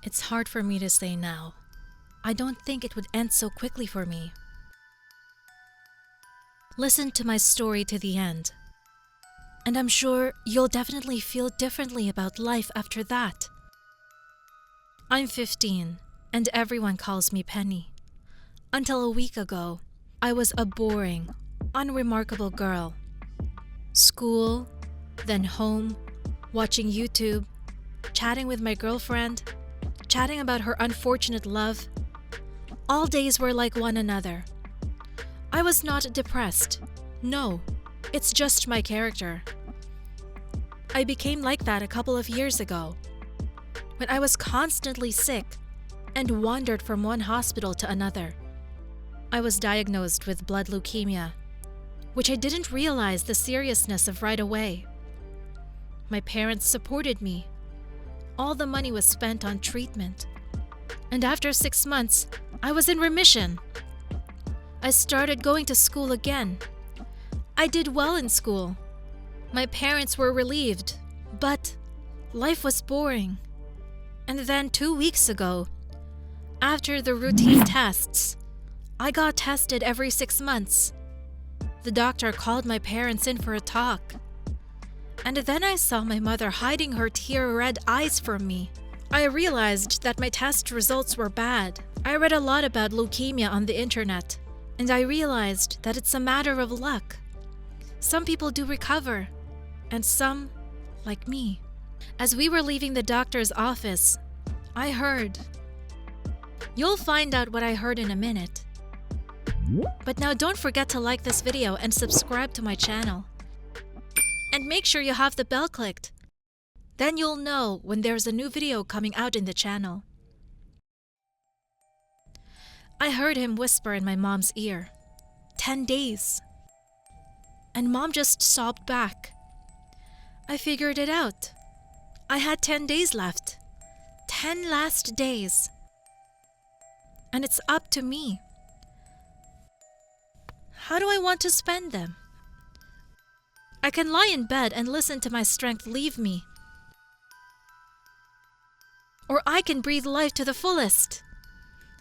It's hard for me to say now. I don't think it would end so quickly for me. Listen to my story to the end, and I'm sure you'll definitely feel differently about life after that. I'm 15, and everyone calls me Penny. Until a week ago, I was a boring, unremarkable girl. School, then home, watching YouTube, chatting with my girlfriend, chatting about her unfortunate love. All days were like one another. I was not depressed. No, it's just my character. I became like that a couple of years ago, when I was constantly sick and wandered from one hospital to another. I was diagnosed with blood leukemia, which I didn't realize the seriousness of right away. My parents supported me. All the money was spent on treatment. And after 6 months, I was in remission. I started going to school again. I did well in school. My parents were relieved, but life was boring. And then 2 weeks ago, after the routine tests, I got tested every 6 months. The doctor called my parents in for a talk. And then I saw my mother hiding her tear-red eyes from me. I realized that my test results were bad. I read a lot about leukemia on the internet, and I realized that it's a matter of luck. Some people do recover, and some, like me. As we were leaving the doctor's office, I heard. You'll find out what I heard in a minute. But now don't forget to like this video and subscribe to my channel. And make sure you have the bell clicked. Then you'll know when there's a new video coming out in the channel. I heard him whisper in my mom's ear, 10 days. And Mom just sobbed back. I figured it out. I had 10 days left. 10 last days. And it's up to me. How do I want to spend them? I can lie in bed and listen to my strength leave me. Or I can breathe life to the fullest.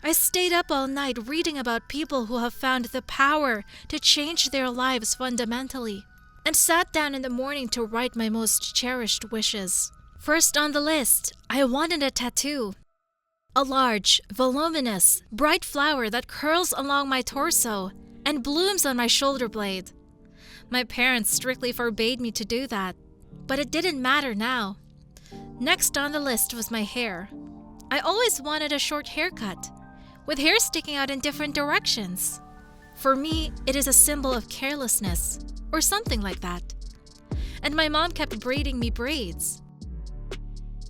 I stayed up all night reading about people who have found the power to change their lives fundamentally, and sat down in the morning to write my most cherished wishes. First on the list, I wanted a tattoo. A large, voluminous, bright flower that curls along my torso and blooms on my shoulder blade. My parents strictly forbade me to do that, but it didn't matter now. Next on the list was my hair. I always wanted a short haircut, with hair sticking out in different directions. For me, it is a symbol of carelessness, or something like that. And my mom kept braiding me braids.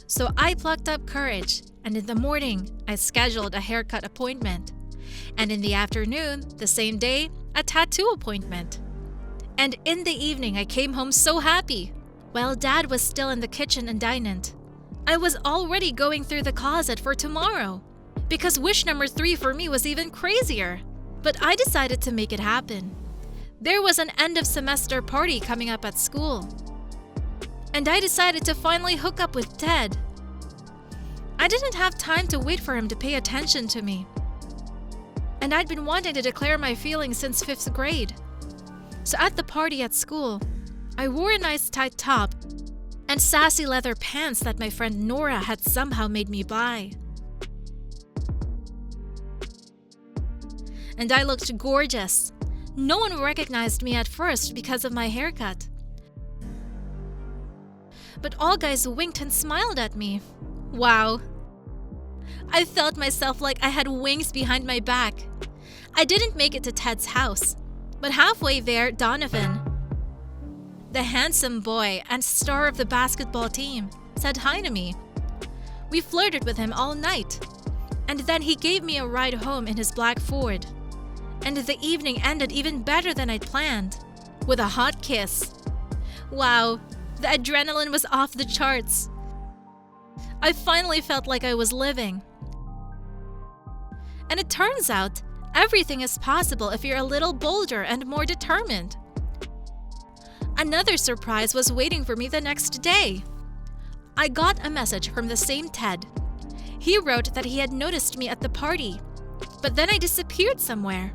So I plucked up courage, and in the morning, I scheduled a haircut appointment. And in the afternoon, the same day, a tattoo appointment. And in the evening, I came home so happy. While Dad was still in the kitchen and dinant, I was already going through the closet for tomorrow, because wish number 3 for me was even crazier. But I decided to make it happen. There was an end of semester party coming up at school, and I decided to finally hook up with Ted. I didn't have time to wait for him to pay attention to me, and I'd been wanting to declare my feelings since 5th grade. So at the party at school, I wore a nice tight top and sassy leather pants that my friend Nora had somehow made me buy. And I looked gorgeous. No one recognized me at first because of my haircut. But all guys winked and smiled at me. Wow. I felt myself like I had wings behind my back. I didn't make it to Ted's house, but halfway there, Donovan, the handsome boy and star of the basketball team, said hi to me. We flirted with him all night, and then he gave me a ride home in his black Ford. And the evening ended even better than I'd planned, with a hot kiss. Wow, the adrenaline was off the charts. I finally felt like I was living. And it turns out, everything is possible if you're a little bolder and more determined. Another surprise was waiting for me the next day. I got a message from the same Ted. He wrote that he had noticed me at the party, but then I disappeared somewhere,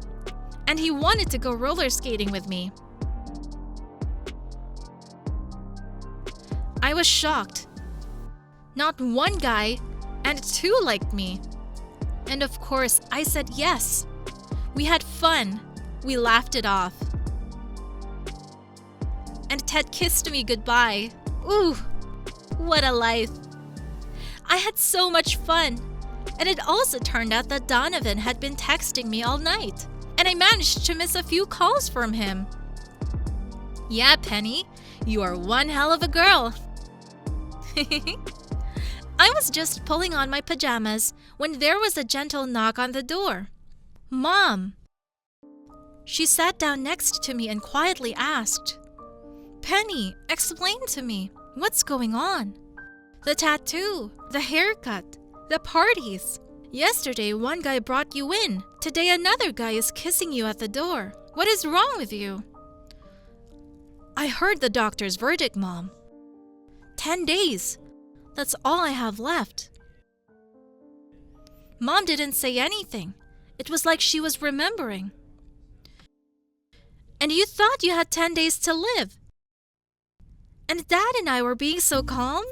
and he wanted to go roller skating with me. I was shocked. Not one guy, and two liked me. And of course, I said yes. We had fun. We laughed it off. And Ted kissed me goodbye. Ooh, what a life. I had so much fun. And it also turned out that Donovan had been texting me all night, and I managed to miss a few calls from him. Yeah, Penny, you are one hell of a girl. I was just pulling on my pajamas when there was a gentle knock on the door. Mom! She sat down next to me and quietly asked, Penny, explain to me, what's going on? The tattoo, the haircut, the parties. Yesterday, one guy brought you in. Today, another guy is kissing you at the door. What is wrong with you? I heard the doctor's verdict, Mom. 10 days. That's all I have left. Mom didn't say anything. It was like she was remembering. And you thought you had 10 days to live. And Dad and I were being so calm.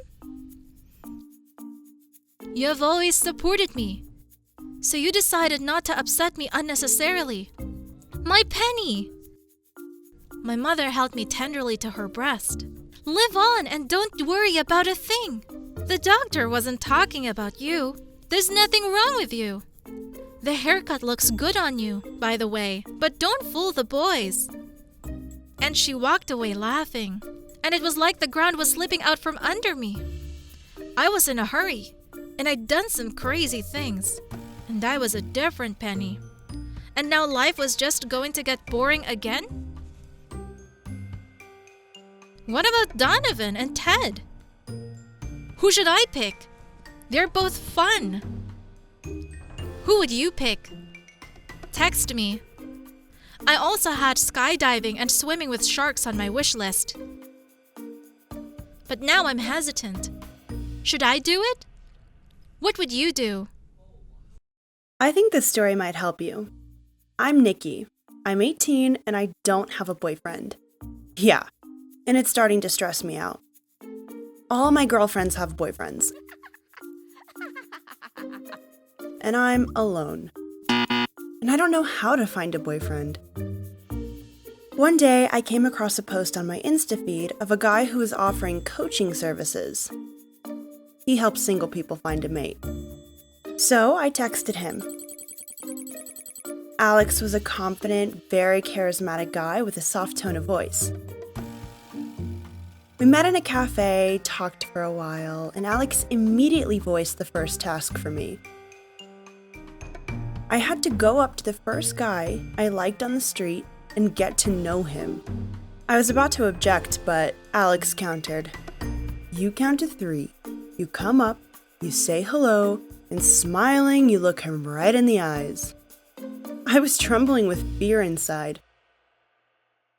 You have always supported me, so you decided not to upset me unnecessarily. My Penny! My mother held me tenderly to her breast. Live on and don't worry about a thing. The doctor wasn't talking about you. There's nothing wrong with you. The haircut looks good on you, by the way, but don't fool the boys. And she walked away laughing, and it was like the ground was slipping out from under me. I was in a hurry, and I'd done some crazy things, and I was a different Penny. And now life was just going to get boring again? What about Donovan and Ted? Who should I pick? They're both fun. Who would you pick? Text me. I also had skydiving and swimming with sharks on my wish list. But now I'm hesitant. Should I do it? What would you do? I think this story might help you. I'm Nikki. I'm 18 and I don't have a boyfriend. Yeah, and it's starting to stress me out. All my girlfriends have boyfriends. And I'm alone. And I don't know how to find a boyfriend. One day, I came across a post on my Insta feed of a guy who was offering coaching services. He helps single people find a mate. So I texted him. Alex was a confident, very charismatic guy with a soft tone of voice. We met in a cafe, talked for a while, and Alex immediately voiced the first task for me. I had to go up to the first guy I liked on the street and get to know him. I was about to object, but Alex countered. You count to 3. You come up, you say hello, and smiling, you look him right in the eyes. I was trembling with fear inside.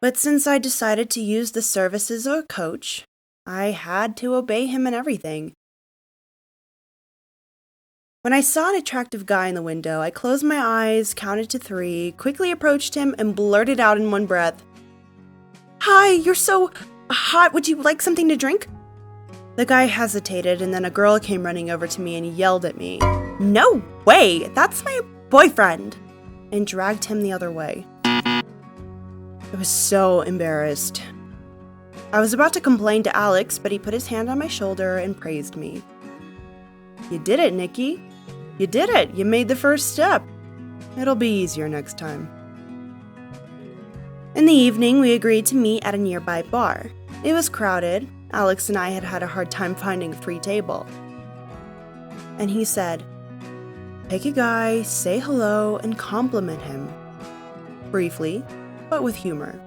But since I decided to use the services of a coach, I had to obey him in everything. When I saw an attractive guy in the window, I closed my eyes, counted to 3, quickly approached him, and blurted out in one breath, "Hi, you're so hot. Would you like something to drink?" The guy hesitated, and then a girl came running over to me and yelled at me, "No way! That's my boyfriend!" and dragged him the other way. I was so embarrassed. I was about to complain to Alex, but he put his hand on my shoulder and praised me. "You did it, Nikki. You did it. You made the first step. It'll be easier next time." In the evening, we agreed to meet at a nearby bar. It was crowded. Alex and I had had a hard time finding a free table. And he said, "Pick a guy, say hello, and compliment him." Briefly, but with humor.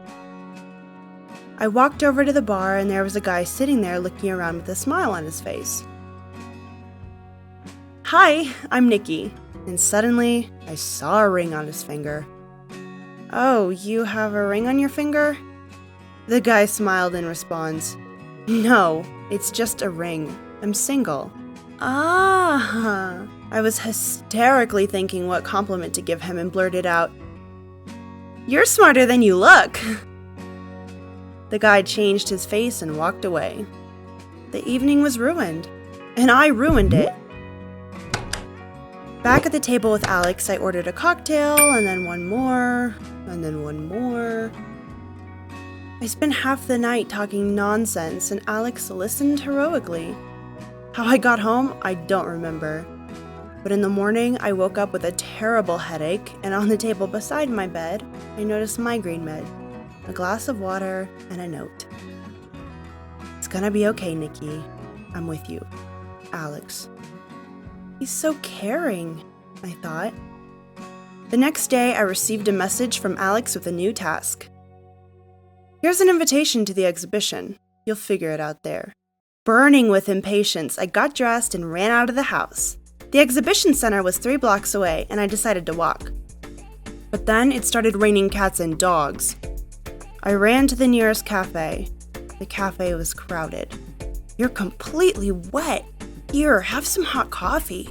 I walked over to the bar and there was a guy sitting there looking around with a smile on his face. "Hi, I'm Nikki." And suddenly, I saw a ring on his finger. "Oh, you have a ring on your finger?" The guy smiled in response. "No, it's just a ring. I'm single." "Ah." I was hysterically thinking what compliment to give him and blurted out, "You're smarter than you look." The guy changed his face and walked away. The evening was ruined, and I ruined it. Back at the table with Alex, I ordered a cocktail, and then one more, and then one more. I spent half the night talking nonsense, and Alex listened heroically. How I got home, I don't remember. But in the morning, I woke up with a terrible headache, and on the table beside my bed, I noticed migraine med, a glass of water, and a note. "It's gonna be okay, Nikki. I'm with you. Alex." He's so caring, I thought. The next day, I received a message from Alex with a new task. "Here's an invitation to the exhibition. You'll figure it out there." Burning with impatience, I got dressed and ran out of the house. The exhibition center was 3 blocks away, and I decided to walk. But then it started raining cats and dogs. I ran to the nearest cafe. The cafe was crowded. "You're completely wet. Here, have some hot coffee."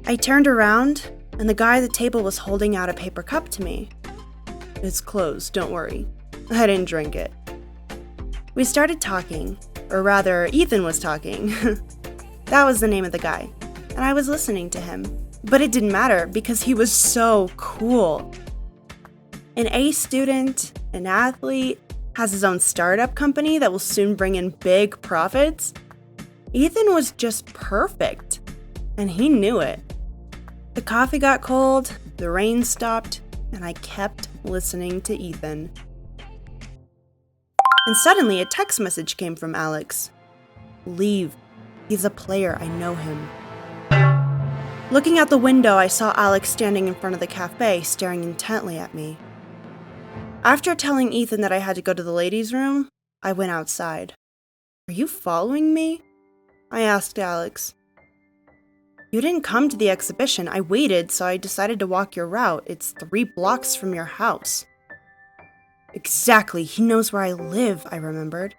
I turned around, and the guy at the table was holding out a paper cup to me. "It's closed, don't worry." I didn't drink it. We started talking, or rather, Ethan was talking. That was the name of the guy, and I was listening to him. But it didn't matter because he was so cool. An A student, an athlete, has his own startup company that will soon bring in big profits. Ethan was just perfect, and he knew it. The coffee got cold, the rain stopped, and I kept listening to Ethan. And suddenly a text message came from Alex. "Leave. He's a player. I know him." Looking out the window, I saw Alex standing in front of the cafe, staring intently at me. After telling Ethan that I had to go to the ladies' room, I went outside. "Are you following me?" I asked Alex. "You didn't come to the exhibition. I waited, so I decided to walk your route. It's 3 blocks from your house." "Exactly. He knows where I live," I remembered.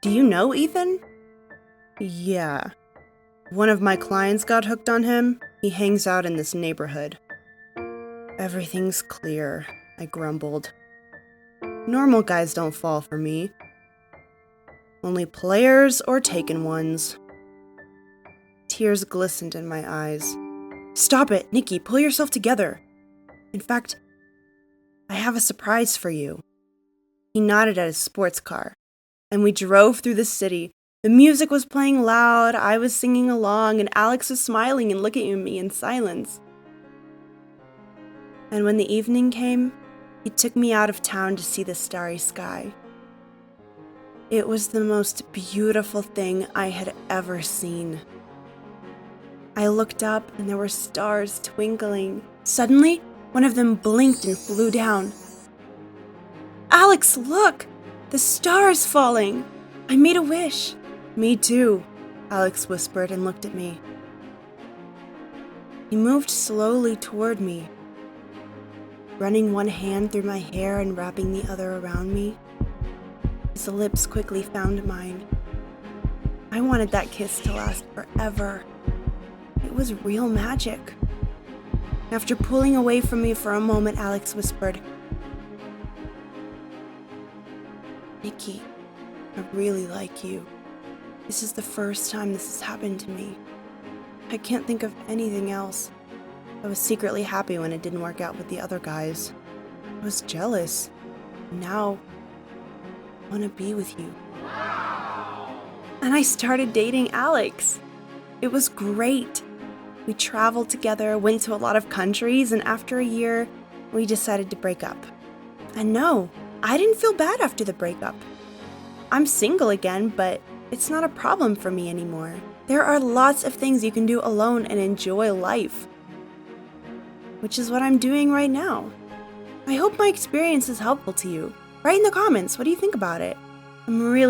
"Do you know Ethan?" "Yeah. One of my clients got hooked on him. He hangs out in this neighborhood." "Everything's clear," I grumbled. "Normal guys don't fall for me. Only players or taken ones." Tears glistened in my eyes. "Stop it, Nikki, pull yourself together. In fact, I have a surprise for you." He nodded at his sports car, and we drove through the city. The music was playing loud, I was singing along, and Alex was smiling and looking at me in silence. And when the evening came, he took me out of town to see the starry sky. It was the most beautiful thing I had ever seen. I looked up and there were stars twinkling. Suddenly, one of them blinked and flew down. "Alex, look! The star is falling! I made a wish." "Me too," Alex whispered and looked at me. He moved slowly toward me, running one hand through my hair and wrapping the other around me. His lips quickly found mine. I wanted that kiss to last forever. It was real magic. After pulling away from me for a moment, Alex whispered, "Nikki, I really like you. This is the first time this has happened to me. I can't think of anything else." I was secretly happy when it didn't work out with the other guys. I was jealous. Now, I want to be with you. And I started dating Alex. It was great. We traveled together, went to a lot of countries, and after a year, we decided to break up. And no, I didn't feel bad after the breakup. I'm single again, but it's not a problem for me anymore. There are lots of things you can do alone and enjoy life, which is what I'm doing right now. I hope my experience is helpful to you. Write in the comments, what do you think about it? I'm really